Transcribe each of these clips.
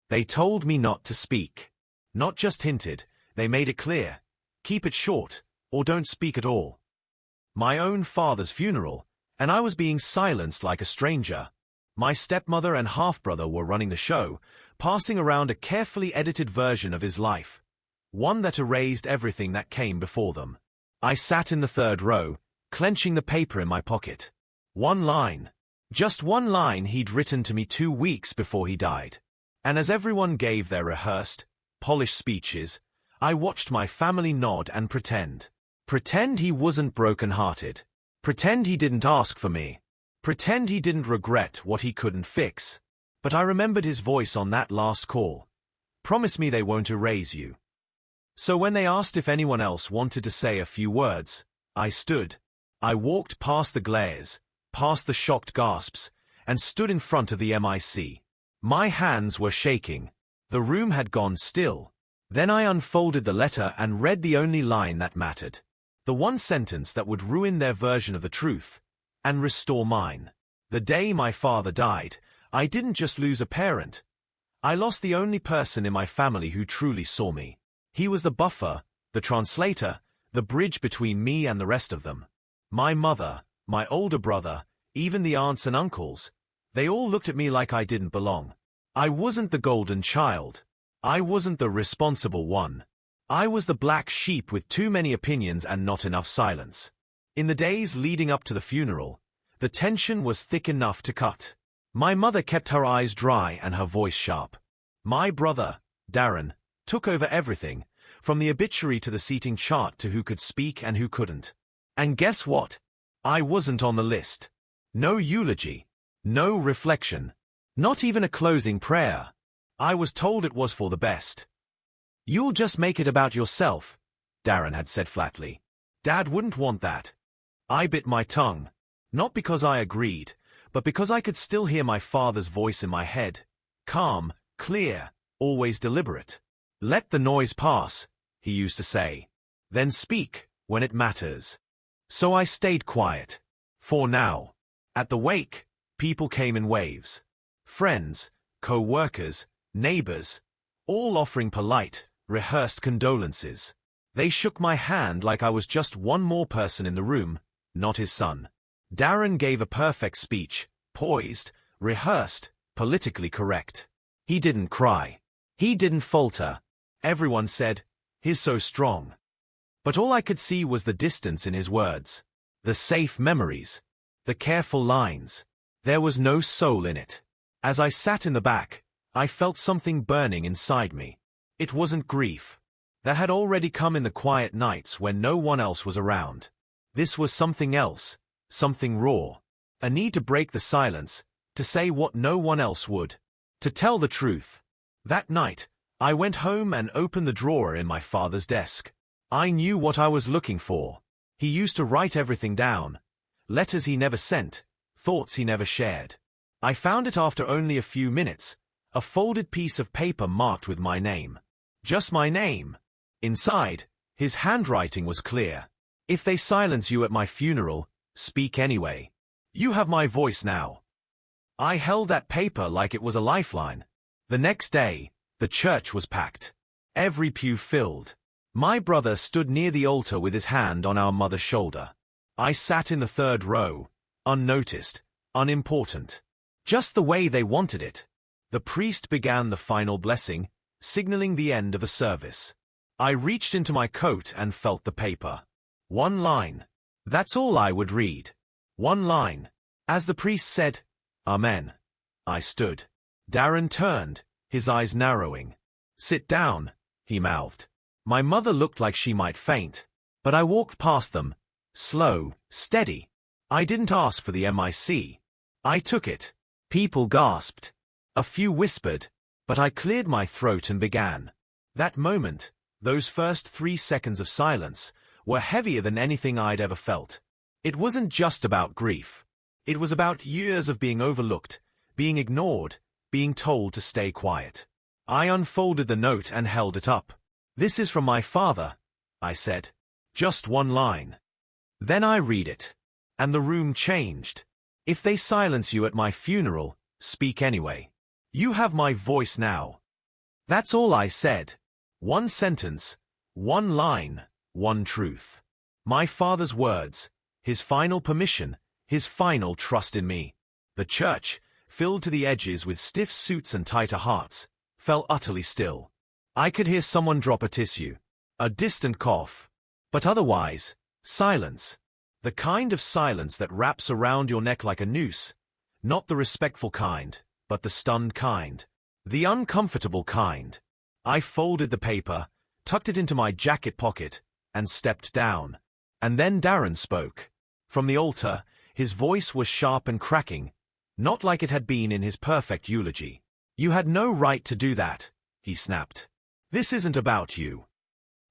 They told me not to speak. Not just hinted, they made it clear. Keep it short, or don't speak at all. My own father's funeral, and I was being silenced like a stranger. My stepmother and half-brother were running the show, passing around a carefully edited version of his life, one that erased everything that came before them. I sat in the third row, clenching the paper in my pocket. One line. Just one line he'd written to me 2 weeks before he died. And as everyone gave their rehearsed, polished speeches, I watched my family nod and pretend. Pretend he wasn't broken-hearted. Pretend he didn't ask for me. Pretend he didn't regret what he couldn't fix. But I remembered his voice on that last call. Promise me they won't erase you. So when they asked if anyone else wanted to say a few words, I stood. I walked past the glares, past the shocked gasps, and stood in front of the MIC. My hands were shaking. The room had gone still. Then I unfolded the letter and read the only line that mattered. The one sentence that would ruin their version of the truth and restore mine. The day my father died, I didn't just lose a parent. I lost the only person in my family who truly saw me. He was the buffer, the translator, the bridge between me and the rest of them. My mother, my older brother, even the aunts and uncles, they all looked at me like I didn't belong. I wasn't the golden child. I wasn't the responsible one. I was the black sheep with too many opinions and not enough silence. In the days leading up to the funeral, the tension was thick enough to cut. My mother kept her eyes dry and her voice sharp. My brother, Darren, took over everything, from the obituary to the seating chart to who could speak and who couldn't. And guess what? I wasn't on the list. No eulogy. No reflection. Not even a closing prayer. I was told it was for the best. You'll just make it about yourself, Darren had said flatly. Dad wouldn't want that. I bit my tongue. Not because I agreed, but because I could still hear my father's voice in my head. Calm, clear, always deliberate. Let the noise pass, he used to say. Then speak, when it matters. So I stayed quiet. For now. At the wake, people came in waves. Friends, co-workers, neighbors, all offering polite, rehearsed condolences. They shook my hand like I was just one more person in the room, not his son. Darren gave a perfect speech, poised, rehearsed, politically correct. He didn't cry. He didn't falter. Everyone said, "He's so strong." But all I could see was the distance in his words. The safe memories. The careful lines. There was no soul in it. As I sat in the back, I felt something burning inside me. It wasn't grief. That had already come in the quiet nights when no one else was around. This was something else, something raw. A need to break the silence, to say what no one else would. To tell the truth. That night, I went home and opened the drawer in my father's desk. I knew what I was looking for. He used to write everything down. Letters he never sent, thoughts he never shared. I found it after only a few minutes, a folded piece of paper marked with my name. Just my name. Inside, his handwriting was clear. If they silence you at my funeral, speak anyway. You have my voice now. I held that paper like it was a lifeline. The next day, the church was packed. Every pew filled. My brother stood near the altar with his hand on our mother's shoulder. I sat in the third row, unnoticed, unimportant. Just the way they wanted it. The priest began the final blessing, signaling the end of the service. I reached into my coat and felt the paper. One line. That's all I would read. One line. As the priest said, "Amen," I stood. Darren turned, his eyes narrowing. "Sit down," he mouthed. My mother looked like she might faint, but I walked past them, slow, steady. I didn't ask for the MIC. I took it. People gasped. A few whispered, but I cleared my throat and began. That moment, those first 3 seconds of silence, were heavier than anything I'd ever felt. It wasn't just about grief. It was about years of being overlooked, being ignored, being told to stay quiet. I unfolded the note and held it up. "This is from my father," I said. Just one line. Then I read it. And the room changed. "If they silence you at my funeral, speak anyway. You have my voice now. That's all I said. One sentence, one line, one truth. My father's words, his final permission, his final trust in me. The church, filled to the edges with stiff suits and tighter hearts, fell utterly still. I could hear someone drop a tissue, a distant cough, but otherwise, silence. The kind of silence that wraps around your neck like a noose, not the respectful kind, but the stunned kind, the uncomfortable kind. I folded the paper, tucked it into my jacket pocket, and stepped down. And then Darren spoke. From the altar, his voice was sharp and cracking, not like it had been in his perfect eulogy. You had no right to do that, he snapped. This isn't about you.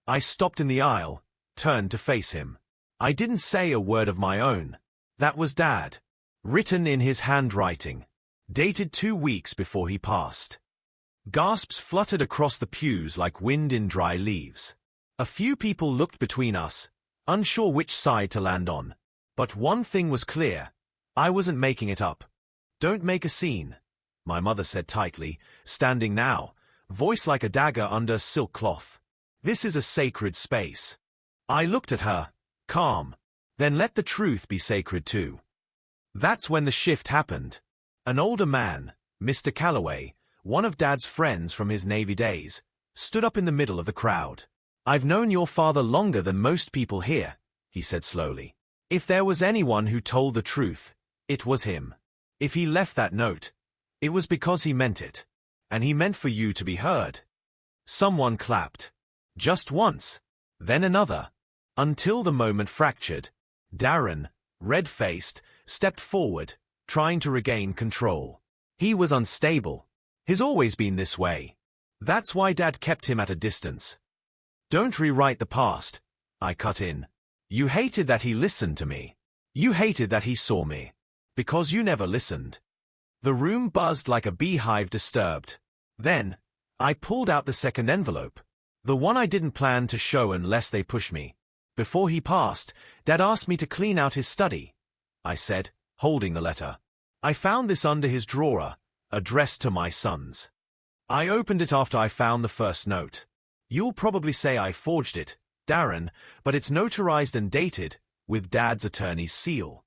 I stopped in the aisle, turned to face him. I didn't say a word of my own. That was Dad. Written in his handwriting. Dated 2 weeks before he passed. Gasps fluttered across the pews like wind in dry leaves. A few people looked between us, unsure which side to land on. But one thing was clear. I wasn't making it up. Don't make a scene, my mother said tightly, standing now, voice like a dagger under silk cloth. This is a sacred space. I looked at her, calm. Then let the truth be sacred too. That's when the shift happened. An older man, Mr. Calloway, one of Dad's friends from his Navy days, stood up in the middle of the crowd. I've known your father longer than most people here, he said slowly. If there was anyone who told the truth, it was him. If he left that note, it was because he meant it. And he meant for you to be heard. Someone clapped. Just once. Then another. Until the moment fractured. Darren, red-faced, stepped forward, trying to regain control. He was unstable. He's always been this way. That's why Dad kept him at a distance. Don't rewrite the past, I cut in. You hated that he listened to me. You hated that he saw me. Because you never listened. The room buzzed like a beehive disturbed. Then, I pulled out the second envelope. The one I didn't plan to show unless they push me. Before he passed, Dad asked me to clean out his study, I said, holding the letter. I found this under his drawer, addressed to my sons. I opened it after I found the first note. You'll probably say I forged it, Darren, but it's notarized and dated, with Dad's attorney's seal.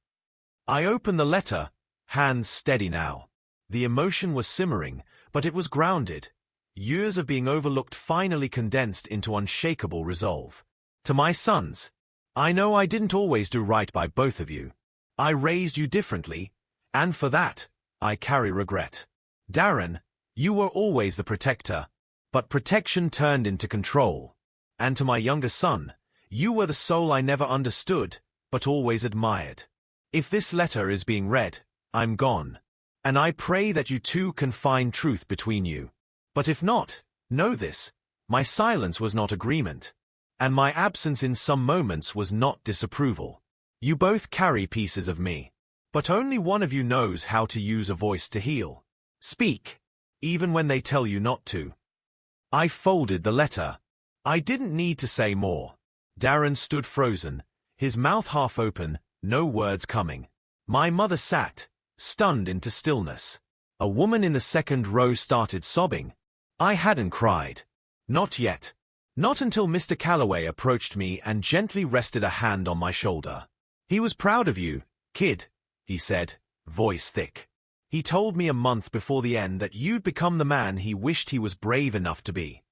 I opened the letter, hands steady now. The emotion was simmering, but it was grounded. Years of being overlooked finally condensed into unshakable resolve. To my sons, I know I didn't always do right by both of you. I raised you differently, and for that, I carry regret. Darren, you were always the protector, but protection turned into control. And to my younger son, you were the soul I never understood, but always admired. If this letter is being read, I'm gone. And I pray that you two can find truth between you. But if not, know this, my silence was not agreement. And my absence in some moments was not disapproval. You both carry pieces of me. But only one of you knows how to use a voice to heal. Speak, even when they tell you not to. I folded the letter. I didn't need to say more. Darren stood frozen, his mouth half open, no words coming. My mother sat, stunned into stillness. A woman in the second row started sobbing. I hadn't cried. Not yet. Not until Mr. Calloway approached me and gently rested a hand on my shoulder. He was proud of you, kid, he said, voice thick. He told me a month before the end that you'd become the man he wished he was brave enough to be.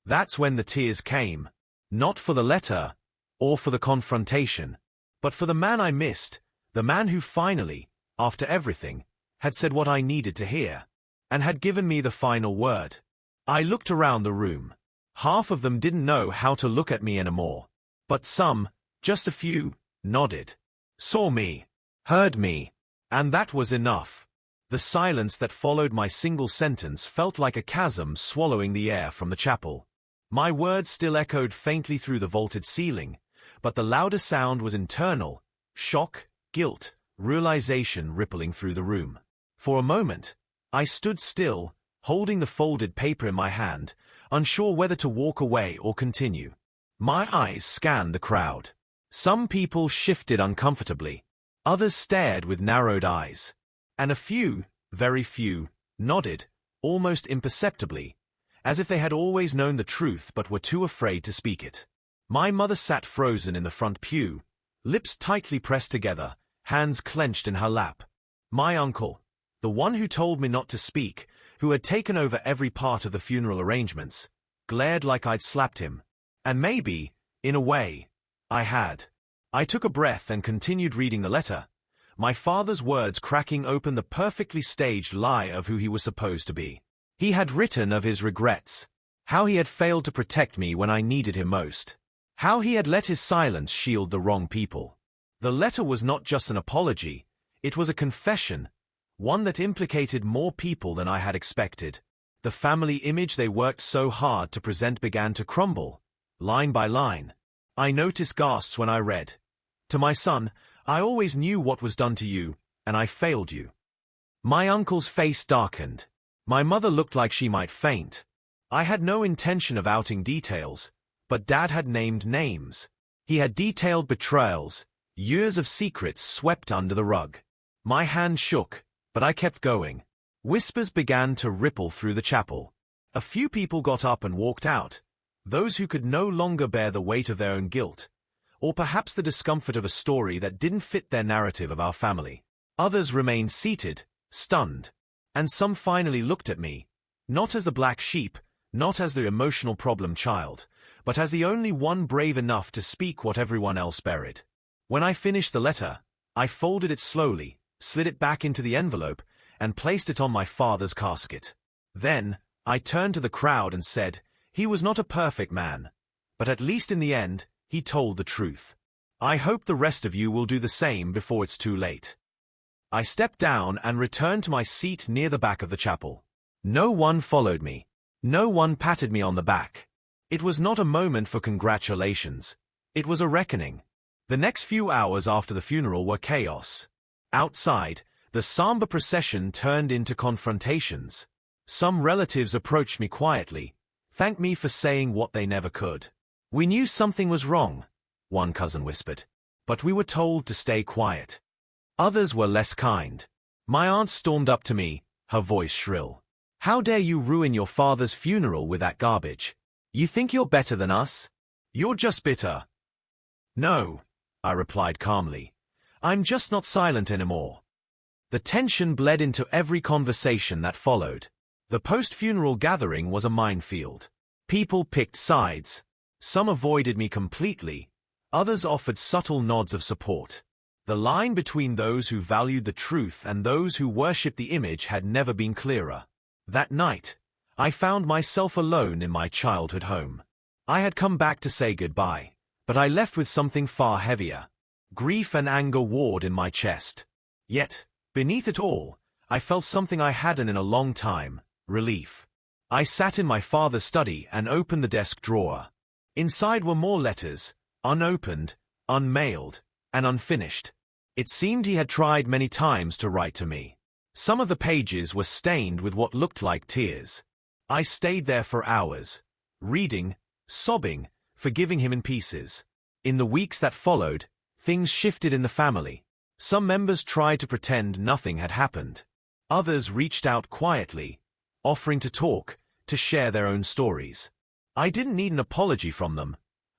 That's when the tears came. Not for the letter, or for the confrontation, but for the man I missed, the man who finally, after everything, had said what I needed to hear, and had given me the final word. I looked around the room. Half of them didn't know how to look at me anymore, but some, just a few, nodded, saw me, heard me, and that was enough. The silence that followed my single sentence felt like a chasm swallowing the air from the chapel. My words still echoed faintly through the vaulted ceiling, but the louder sound was internal, shock, guilt, realization rippling through the room. For a moment, I stood still, holding the folded paper in my hand, unsure whether to walk away or continue. My eyes scanned the crowd. Some people shifted uncomfortably. Others stared with narrowed eyes. And a few, very few, nodded, almost imperceptibly, as if they had always known the truth but were too afraid to speak it. My mother sat frozen in the front pew, lips tightly pressed together, hands clenched in her lap. My uncle, the one who told me not to speak, who had taken over every part of the funeral arrangements, glared like I'd slapped him. And maybe, in a way, I had. I took a breath and continued reading the letter, my father's words cracking open the perfectly staged lie of who he was supposed to be. He had written of his regrets, how he had failed to protect me when I needed him most, how he had let his silence shield the wrong people. The letter was not just an apology, it was a confession, one that implicated more people than I had expected. The family image they worked so hard to present began to crumble, line by line. I noticed gasps when I read, "To my son, I always knew what was done to you, and I failed you." My uncle's face darkened. My mother looked like she might faint. I had no intention of outing details, but Dad had named names. He had detailed betrayals, years of secrets swept under the rug. My hand shook, but I kept going. Whispers began to ripple through the chapel. A few people got up and walked out, those who could no longer bear the weight of their own guilt, or perhaps the discomfort of a story that didn't fit their narrative of our family. Others remained seated, stunned, and some finally looked at me, not as the black sheep, not as the emotional problem child, but as the only one brave enough to speak what everyone else buried. When I finished the letter, I folded it slowly, slid it back into the envelope, and placed it on my father's casket. Then, I turned to the crowd and said, he was not a perfect man, but at least in the end, he told the truth. I hope the rest of you will do the same before it's too late. I stepped down and returned to my seat near the back of the chapel. No one followed me. No one patted me on the back. It was not a moment for congratulations. It was a reckoning. The next few hours after the funeral were chaos. Outside, the somber procession turned into confrontations. Some relatives approached me quietly, thanked me for saying what they never could. "We knew something was wrong," one cousin whispered, "but we were told to stay quiet." Others were less kind. My aunt stormed up to me, her voice shrill. "How dare you ruin your father's funeral with that garbage? You think you're better than us? You're just bitter." "No," I replied calmly. "I'm just not silent anymore." The tension bled into every conversation that followed. The post-funeral gathering was a minefield. People picked sides. Some avoided me completely. Others offered subtle nods of support. The line between those who valued the truth and those who worshipped the image had never been clearer. That night, I found myself alone in my childhood home. I had come back to say goodbye, but I left with something far heavier. Grief and anger warred in my chest. Yet, beneath it all, I felt something I hadn't in a long time, relief. I sat in my father's study and opened the desk drawer. Inside were more letters, unopened, unmailed, and unfinished. It seemed he had tried many times to write to me. Some of the pages were stained with what looked like tears. I stayed there for hours, reading, sobbing, forgiving him in pieces. In the weeks that followed, things shifted in the family. Some members tried to pretend nothing had happened. Others reached out quietly, offering to talk, to share their own stories. I didn't need an apology from them.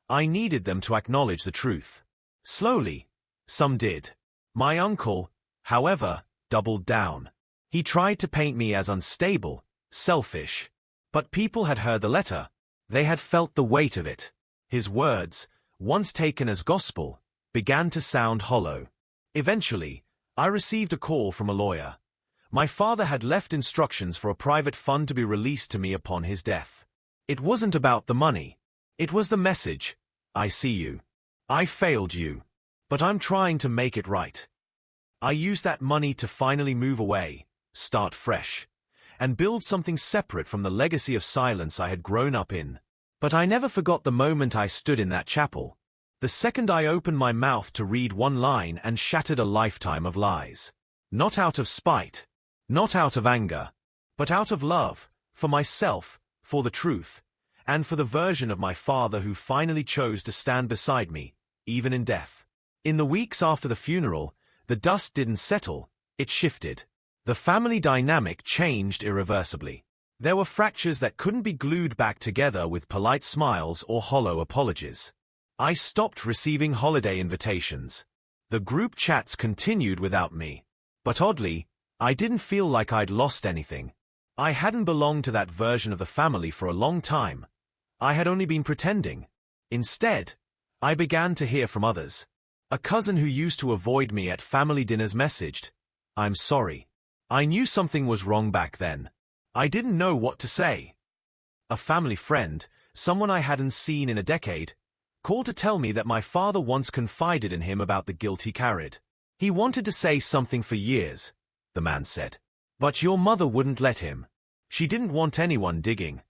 I needed them to acknowledge the truth. Slowly, some did. My uncle, however, doubled down. He tried to paint me as unstable, selfish. But people had heard the letter. They had felt the weight of it. His words, once taken as gospel, began to sound hollow. Eventually, I received a call from a lawyer. My father had left instructions for a private fund to be released to me upon his death. It wasn't about the money. It was the message. I see you. I failed you. But I'm trying to make it right. I used that money to finally move away, start fresh, and build something separate from the legacy of silence I had grown up in. But I never forgot the moment I stood in that chapel. The second I opened my mouth to read one line and shattered a lifetime of lies. Not out of spite, not out of anger, but out of love, for myself, for the truth, and for the version of my father who finally chose to stand beside me, even in death. In the weeks after the funeral, the dust didn't settle, it shifted. The family dynamic changed irreversibly. There were fractures that couldn't be glued back together with polite smiles or hollow apologies. I stopped receiving holiday invitations. The group chats continued without me. But oddly, I didn't feel like I'd lost anything. I hadn't belonged to that version of the family for a long time. I had only been pretending. Instead, I began to hear from others. A cousin who used to avoid me at family dinners messaged, "I'm sorry. I knew something was wrong back then. I didn't know what to say." A family friend, someone I hadn't seen in a decade, called to tell me that my father once confided in him about the guilt he carried. "He wanted to say something for years," the man said. "But your mother wouldn't let him. She didn't want anyone digging."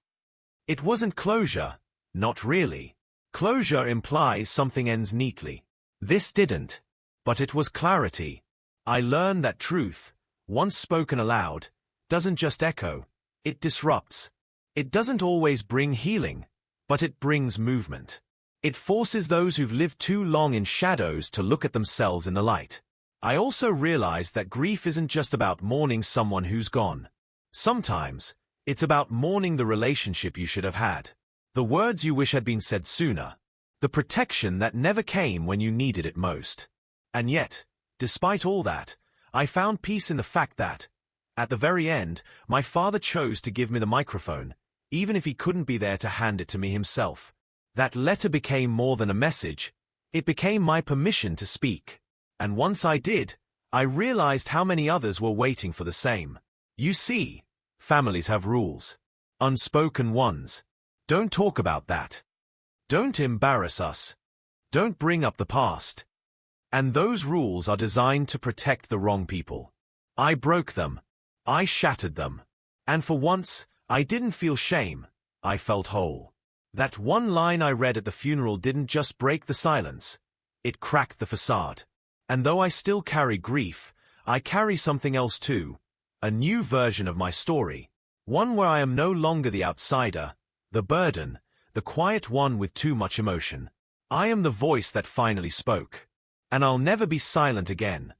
It wasn't closure, not really. Closure implies something ends neatly. This didn't. But it was clarity. I learned that truth, once spoken aloud, doesn't just echo, it disrupts. It doesn't always bring healing, but it brings movement. It forces those who've lived too long in shadows to look at themselves in the light. I also realized that grief isn't just about mourning someone who's gone. Sometimes, it's about mourning the relationship you should have had, the words you wish had been said sooner, the protection that never came when you needed it most. And yet, despite all that, I found peace in the fact that, at the very end, my father chose to give me the microphone, even if he couldn't be there to hand it to me himself. That letter became more than a message. It became my permission to speak. And once I did, I realized how many others were waiting for the same. You see, families have rules. Unspoken ones. Don't talk about that. Don't embarrass us. Don't bring up the past. And those rules are designed to protect the wrong people. I broke them. I shattered them. And for once, I didn't feel shame. I felt whole. That one line I read at the funeral didn't just break the silence. It cracked the facade. And though I still carry grief, I carry something else too. A new version of my story. One where I am no longer the outsider, the burden, the quiet one with too much emotion. I am the voice that finally spoke. And I'll never be silent again.